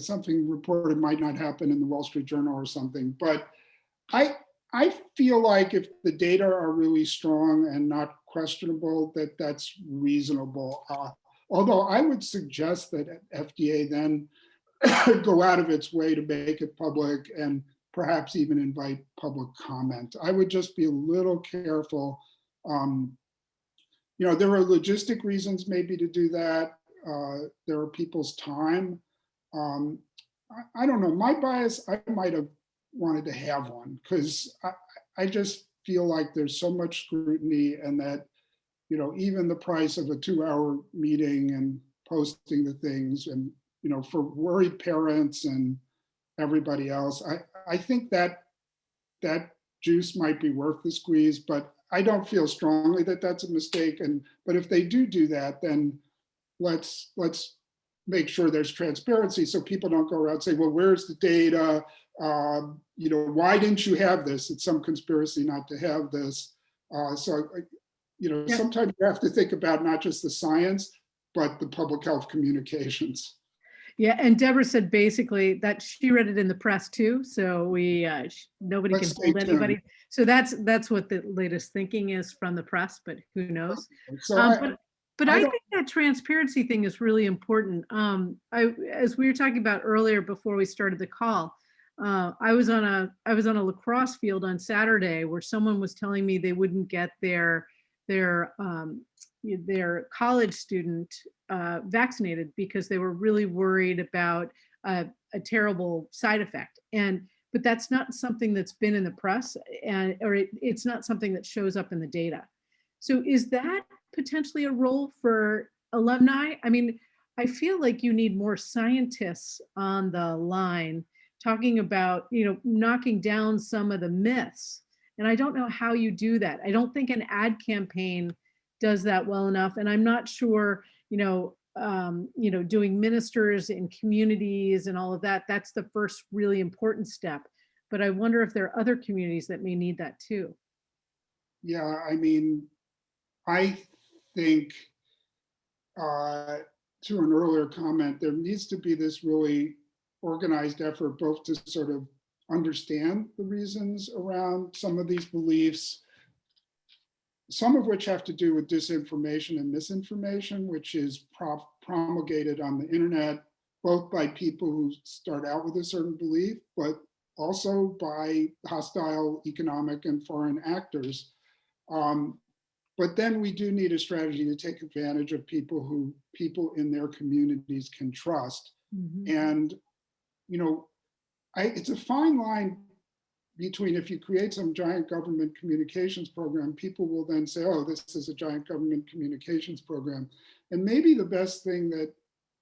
Speaker 2: something reported might not happen in the Wall Street Journal or something, but I feel like if the data are really strong and not questionable, that's reasonable. Although I would suggest that FDA then go out of its way to make it public and perhaps even invite public comment. I would just be a little careful. There are logistic reasons maybe to do that. There are people's time. I don't know. My bias, I might have wanted to have one, because I just feel like there's so much scrutiny, and that even the price of a 2-hour meeting and posting the things, and for worried parents and everybody else, I think that juice might be worth the squeeze, but I don't feel strongly that that's a mistake. But if they do that, then let's make sure there's transparency, so people don't go around saying, well, where's the data? Why didn't you have this? It's some conspiracy not to have this.
Speaker 1: Yeah.
Speaker 2: Sometimes you have to think about not just the science, but the public health communications.
Speaker 1: Yeah, and Deborah said basically that she read it in the press too, so nobody
Speaker 2: Let's
Speaker 1: can
Speaker 2: stay
Speaker 1: hold
Speaker 2: tuned.
Speaker 1: anybody. So that's what the latest thinking is from the press, but who knows?
Speaker 2: So
Speaker 1: Um,
Speaker 2: I,
Speaker 1: but
Speaker 2: I
Speaker 1: I
Speaker 2: don't,
Speaker 1: think that transparency thing is really important. As we were talking about earlier before we started the call, I was on a lacrosse field on Saturday where someone was telling me they wouldn't get their their college student vaccinated because they were really worried about a terrible side effect. But that's not something that's been in the press, it's not something that shows up in the data. So is that potentially a role for alumni? I mean, I feel like you need more scientists on the line talking about, knocking down some of the myths. And I don't know how you do that. I don't think an ad campaign does that well enough. And I'm not sure, doing ministers in communities and all of that, that's the first really important step. But I wonder if there are other communities that may need that too.
Speaker 2: yeah, I mean, I think to an earlier comment, there needs to be this really organized effort both to sort of understand the reasons around some of these beliefs, some of which have to do with disinformation and misinformation, which is promulgated on the internet, both by people who start out with a certain belief, but also by hostile economic and foreign actors. Um, but then we do need a strategy to take advantage of people in their communities can trust.
Speaker 1: Mhm.
Speaker 2: And, you know, it's a fine line between if you create some giant government communications program, people will then say, oh, this is a giant government communications program. And maybe the best thing that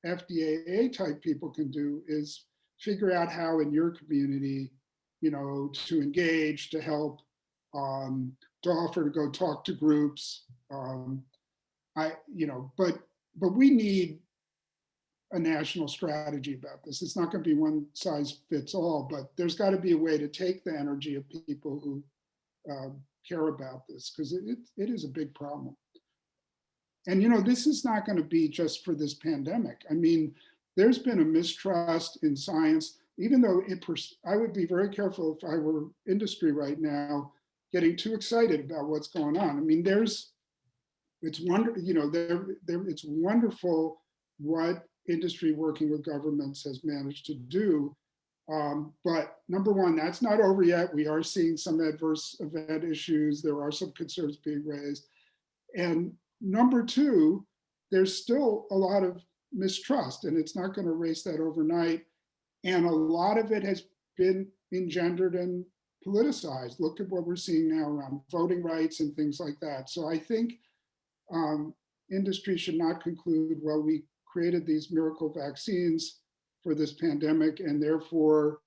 Speaker 2: FDAA type people can do is figure out how in your community, to engage, to help, to offer to go talk to groups. But we need a national strategy about this. It's not going to be one size fits all, but there's got to be a way to take the energy of people who care about this, because it is a big problem. And this is not going to be just for this pandemic. I mean, there's been a mistrust in science, even though I would be very careful if I were industry right now, getting too excited about what's going on. I mean, it's wonderful what industry working with governments has managed to do. But number one, that's not over yet. We are seeing some adverse event issues. There are some concerns being raised. And number two, there's still a lot of mistrust, and it's not going to erase that overnight. And a lot of it has been engendered and politicized. Look at what we're seeing now around voting rights and things like that. So I think um, industry should not conclude, well, we created these miracle vaccines for this pandemic, and therefore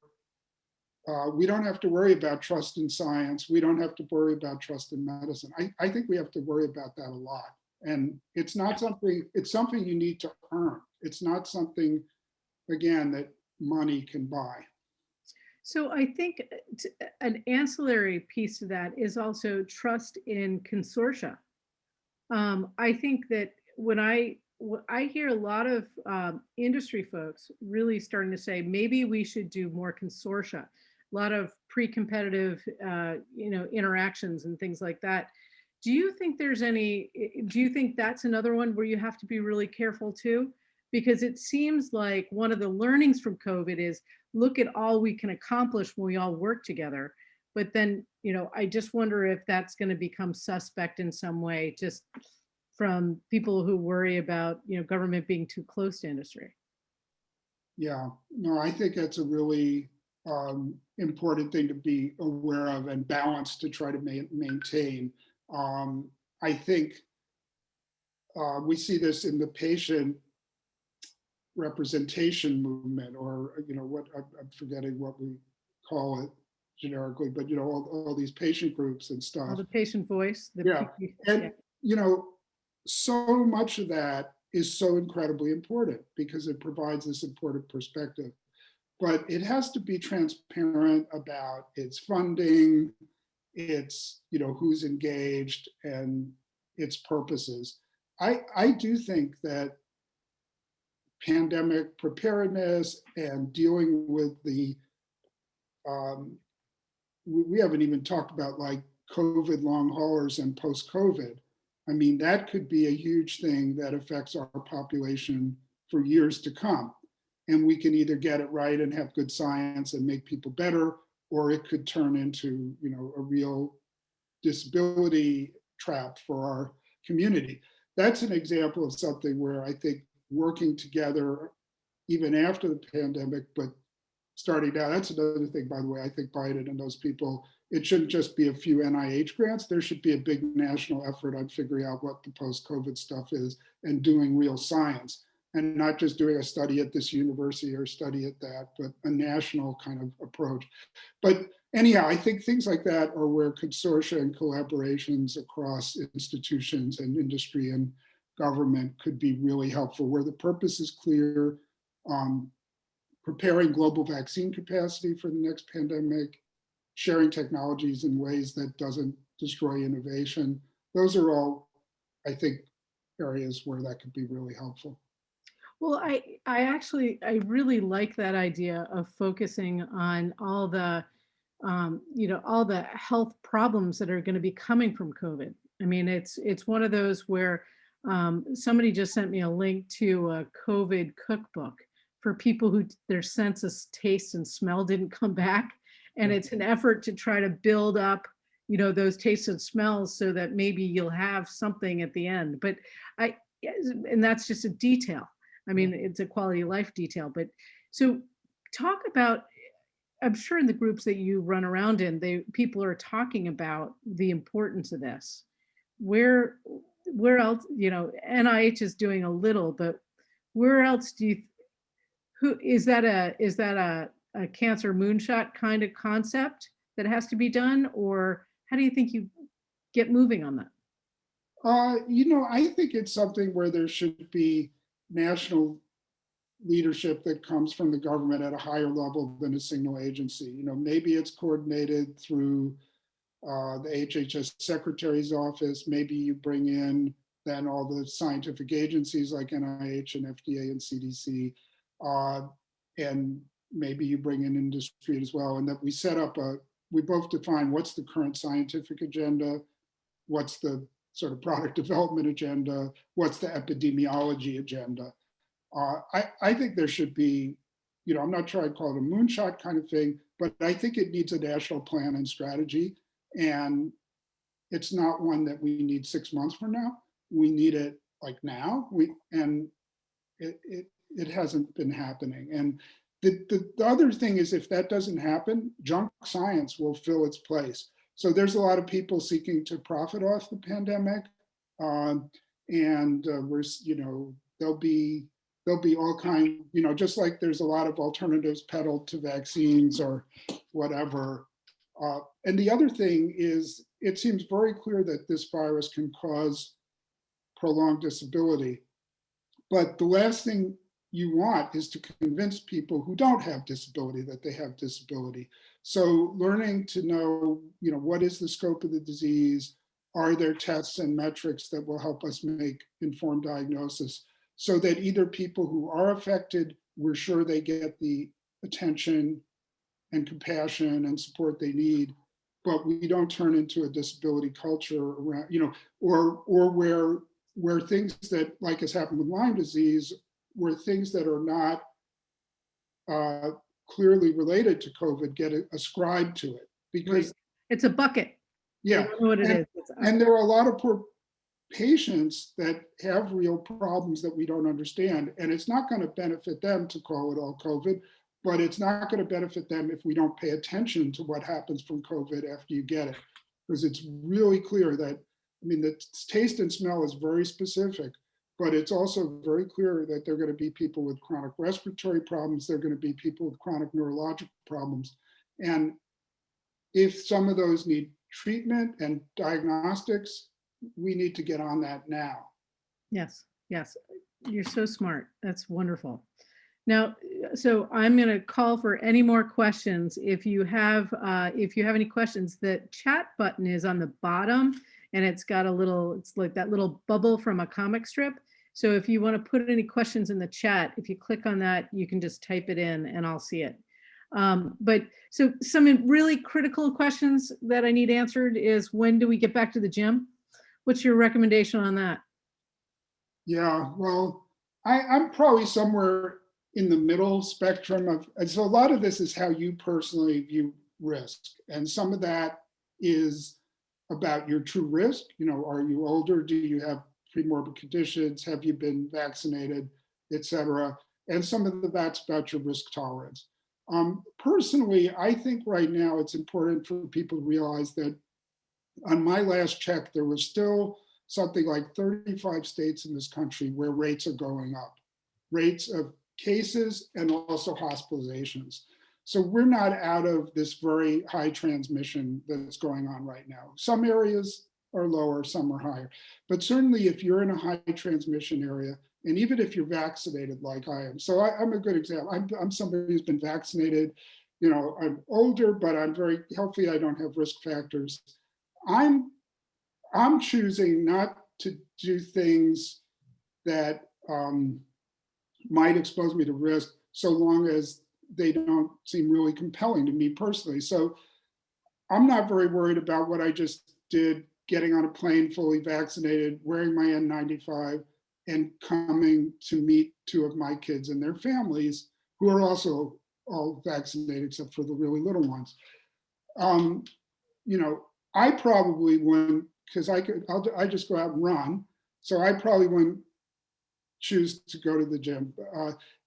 Speaker 2: we don't have to worry about trust in science. We don't have to worry about trust in medicine. I think we have to worry about that a lot. And it's something you need to earn. It's not something, again, that money can buy.
Speaker 1: So I think an ancillary piece to that is also trust in consortia. I think that I hear a lot of industry folks really starting to say maybe we should do more consortia, a lot of pre-competitive, interactions and things like that. Do you think do you think that's another one where you have to be really careful too? Because it seems like one of the learnings from COVID is look at all we can accomplish when we all work together. But then, I just wonder if that's going to become suspect in some way, just from people who worry about, government being too close to industry.
Speaker 2: Yeah, no, I think that's a really important thing to be aware of and balance to try to maintain. I think we see this in the patient representation movement, or what I'm forgetting what we call it generically, but all these patient groups and
Speaker 1: All
Speaker 2: stuff.
Speaker 1: the patient voice,
Speaker 2: Yeah,
Speaker 1: yeah.
Speaker 2: and so much of that is so incredibly important because it provides this important perspective. But it has to be transparent about its funding, its who's engaged, and its purposes. I do think that pandemic preparedness and dealing with the, um, we haven't even talked about like COVID long haulers and post-COVID. I mean, that could be a huge thing that affects our population for years to come. And we can either get it right and have good science and make people better, or it could turn into, a real disability trap for our community. That's an example of something where I think working together, even after the pandemic, but starting now, that's another thing, by the way, I think Biden and those people, it shouldn't just be a few NIH grants. There should be a big national effort on figuring out what the post-COVID stuff is and doing real science, and not just doing a study at this university or study at that, but a national kind of approach. But anyhow, I think things like that are where consortia and collaborations across institutions and industry and government could be really helpful, where the purpose is clear, um, preparing global vaccine capacity for the next pandemic, sharing technologies in ways that doesn't destroy innovation. Those are all, I think, areas where that could be really helpful.
Speaker 1: Well, I really like that idea of focusing on all the, all the health problems that are going to be coming from COVID. I mean, it's one of those where somebody just sent me a link to a COVID cookbook for people who their sense of taste and smell didn't come back, and
Speaker 2: Yeah.
Speaker 1: it's an effort to try to build up, those tastes and smells so that maybe you'll have something at the end. But I, and that's just a detail. I mean, it's a quality of life detail. But so talk about, I'm sure in the groups that you run around in, people are talking about the importance of this. Where where else, NIH is doing a little, but where else do you, who is that a cancer moonshot kind of concept that has to be done, or how do you think you get moving on that?
Speaker 2: I think it's something where there should be national leadership that comes from the government at a higher level than a single agency. Maybe it's coordinated through the HHS Secretary's office. Maybe you bring in then all the scientific agencies like NIH and FDA and CDC, and maybe you bring in industry as well. And that we set up we both define what's the current scientific agenda, what's the sort of product development agenda, what's the epidemiology agenda. I think there should be, I'm not sure I'd call it a moonshot kind of thing, but I think it needs a national plan and strategy. And it's not one that we need 6 months from now. We need it like now. And it hasn't been happening. And the other thing is, if that doesn't happen, junk science will fill its place. So there's a lot of people seeking to profit off the pandemic. And there'll be all kind, just like there's a lot of alternatives peddled to vaccines or whatever. And the other thing is, it seems very clear that this virus can cause prolonged disability. But the last thing you want is to convince people who don't have disability that they have disability. So learning to know, what is the scope of the disease? Are there tests and metrics that will help us make informed diagnosis, so that either people who are affected, we're sure they get the attention and compassion and support they need, but we don't turn into a disability culture around, or where things that, like has happened with Lyme disease, where things that are not clearly related to COVID get ascribed to it. Because
Speaker 1: Right. It's a bucket. They
Speaker 2: yeah,
Speaker 1: don't know what it is.
Speaker 2: and there are a lot of poor patients that have real problems that we don't understand, and it's not going to benefit them to call it all COVID, but it's not going to benefit them if we don't pay attention to what happens from COVID after you get it, because it's really clear that, the taste and smell is very specific, but it's also very clear that there are going to be people with chronic respiratory problems, there are going to be people with chronic neurological problems, and if some of those need treatment and diagnostics, we need to get on that now.
Speaker 1: Yes, yes. You're so smart. That's wonderful. Now, so I'm going to call for any more questions. If you have any questions, the chat button is on the bottom, and it's got it's like that little bubble from a comic strip. So if you want to put any questions in the chat, if you click on that, you can just type it in and I'll see it. But so some really critical questions that I need answered is, when do we get back to the gym? What's your recommendation on that?
Speaker 2: Yeah, well, I'm probably somewhere in the middle spectrum of, and so a lot of this is how you personally view risk. And some of that is about your true risk. You know, are you older? Do you have premorbid conditions? Have you been vaccinated, et cetera? And some of that's about your risk tolerance. Personally, I think right now it's important for people to realize that on my last check, there was still something like 35 states in this country where rates are going up, rates of cases and also hospitalizations. So we're not out of this very high transmission that's going on right now. Some areas are lower, some are higher. But certainly if you're in a high transmission area, and even if you're vaccinated like I am, so I'm a good example. I'm somebody who's been vaccinated. You know, I'm older, but I'm very healthy. I don't have risk factors. I'm choosing not to do things that might expose me to risk, so long as they don't seem really compelling to me personally. So I'm not very worried about what I just did, getting on a plane fully vaccinated, wearing my N95, and coming to meet two of my kids and their families who are also all vaccinated except for the really little ones. You know, I probably wouldn't, because I just go out and run. So I probably wouldn't choose to go to the gym.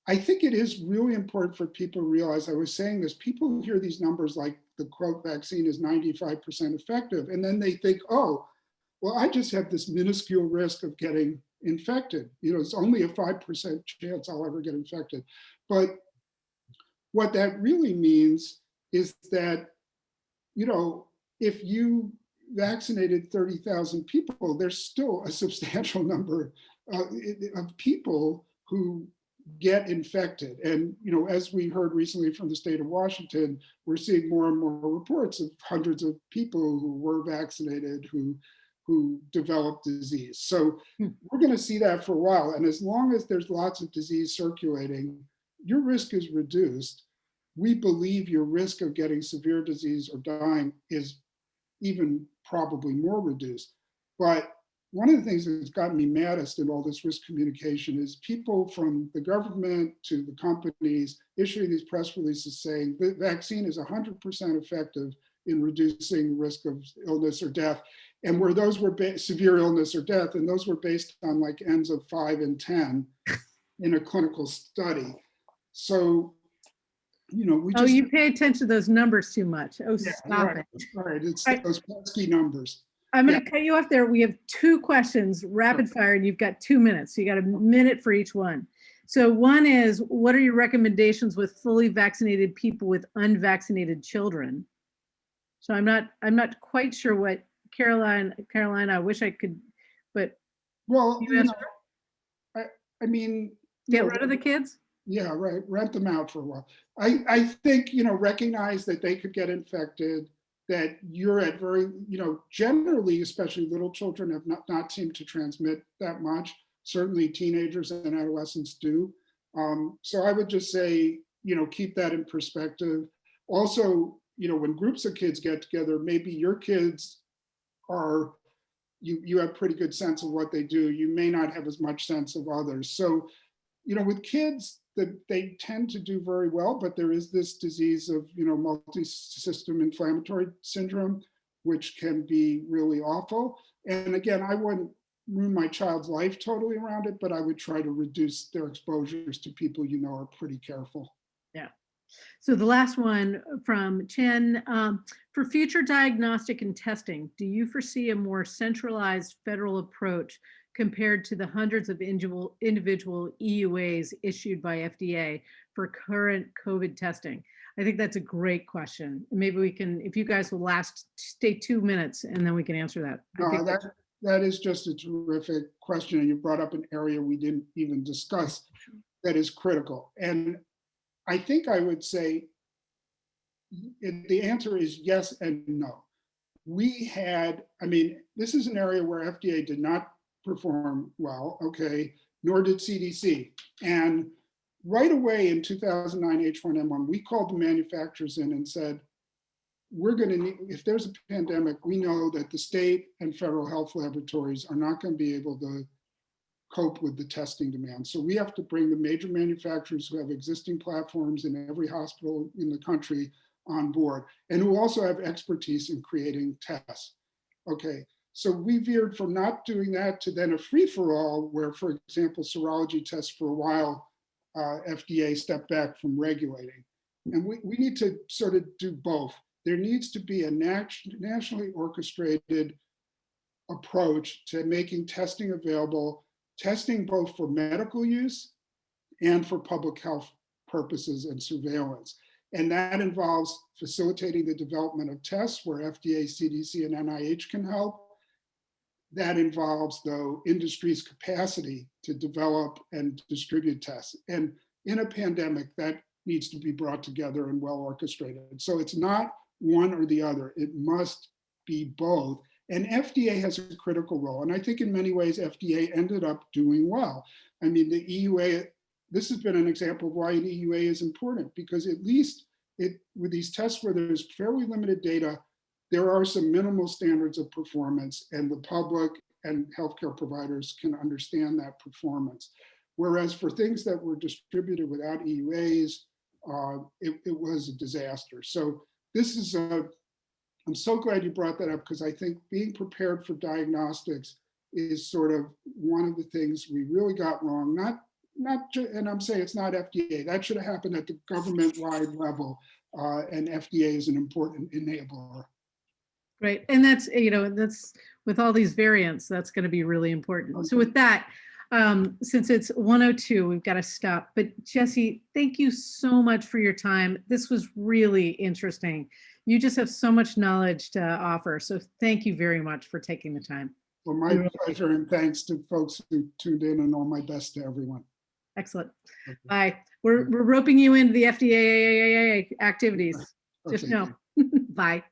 Speaker 2: I think it is really important for people to realize, I was saying this, people hear these numbers like the quote vaccine is 95% effective. And then they think, oh, well, I just have this minuscule risk of getting infected. You know, it's only a 5% chance I'll ever get infected. But what that really means is that, you know, if you vaccinated 30,000 people, there's still a substantial number of people who get infected. And, you know, as we heard recently from the state of Washington, we're seeing more and more reports of hundreds of people who were vaccinated who developed disease. So we're going to see that for a while. And as long as there's lots of disease circulating, your risk is reduced. We believe your risk of getting severe disease or dying is even probably more reduced. But one of the things that's gotten me maddest in all this risk communication is people from the government to the companies issuing these press releases saying the vaccine is 100% effective in reducing risk of illness or death. And where those were severe illness or death, and those were based on like N's of 5 and 10 in a clinical study. So, you know, we just—
Speaker 1: you pay attention to those numbers too much. Oh,
Speaker 2: yeah,
Speaker 1: stop
Speaker 2: right,
Speaker 1: it.
Speaker 2: right. It's
Speaker 1: Right.
Speaker 2: those pesky numbers.
Speaker 1: I'm going to cut you off there. We have 2 questions, rapid fire, and you've got 2 minutes. So you got a minute for each one. So one is, what are your recommendations with fully vaccinated people with unvaccinated children? So I'm not quite sure what Caroline, I wish I could, but
Speaker 2: Well,
Speaker 1: you answer.
Speaker 2: I mean,
Speaker 1: Get rid of the kids?
Speaker 2: yeah, right. Rent them out for a while. I think, you know, recognize that they could get infected, that you're at very, you know, generally, especially little children have not seemed to transmit that much. Certainly teenagers and adolescents do. So I would just say, you know, keep that in perspective. Also, you know, when groups of kids get together, maybe your kids are, you have pretty good sense of what they do. You may not have as much sense of others. So, you know, with kids, they tend to do very well, but there is this disease of, you know, multi-system inflammatory syndrome, which can be really awful. And again, I wouldn't ruin my child's life totally around it, but I would try to reduce their exposures to people, you know, are pretty careful.
Speaker 1: Yeah. So the last one from Chen, for future diagnostic and testing, do you foresee a more centralized federal approach compared to the hundreds of individual EUAs issued by FDA for current COVID testing? I think that's a great question. Maybe we can, if you guys will stay 2 minutes and then we can answer that.
Speaker 2: No, that is just a terrific question. And you brought up an area we didn't even discuss that is critical. And I think I would say the answer is yes and no. We had, I mean, this is an area where FDA did not perform well, okay, nor did CDC. And right away in 2009 H1N1, we called the manufacturers in and said, we're going to need, if there's a pandemic, we know that the state and federal health laboratories are not going to be able to cope with the testing demand. So we have to bring the major manufacturers who have existing platforms in every hospital in the country on board, and who also have expertise in creating tests. Okay, so we veered from not doing that to then a free-for-all where, for example, serology tests for a while, FDA stepped back from regulating. And we need to sort of do both. There needs to be a nationally orchestrated approach to making testing available, testing both for medical use and for public health purposes and surveillance. And that involves facilitating the development of tests where FDA, CDC, and NIH can help. That involves, though, industry's capacity to develop and distribute tests. And in a pandemic, that needs to be brought together and well orchestrated. So it's not one or the other. It must be both. And FDA has a critical role. And I think in many ways, FDA ended up doing well. I mean, the EUA, this has been an example of why an EUA is important, because at least with these tests where there's fairly limited data, there are some minimal standards of performance, and the public and healthcare providers can understand that performance. Whereas for things that were distributed without EUAs, it was a disaster. So this is I'm so glad you brought that up, because I think being prepared for diagnostics is sort of one of the things we really got wrong. And I'm saying it's not FDA. That should have happened at the government-wide level, and FDA is an important enabler.
Speaker 1: Great. And that's, that's with all these variants, that's going to be really important. So with that, since it's 1:02, we've got to stop. But Jesse, thank you so much for your time. This was really interesting. You just have so much knowledge to offer. So thank you very much for taking the time.
Speaker 2: Well, my pleasure, and thanks to folks who tuned in, and all my best to everyone.
Speaker 1: Excellent. Okay. Bye. We're roping you into the FDA activities. Just know. Bye.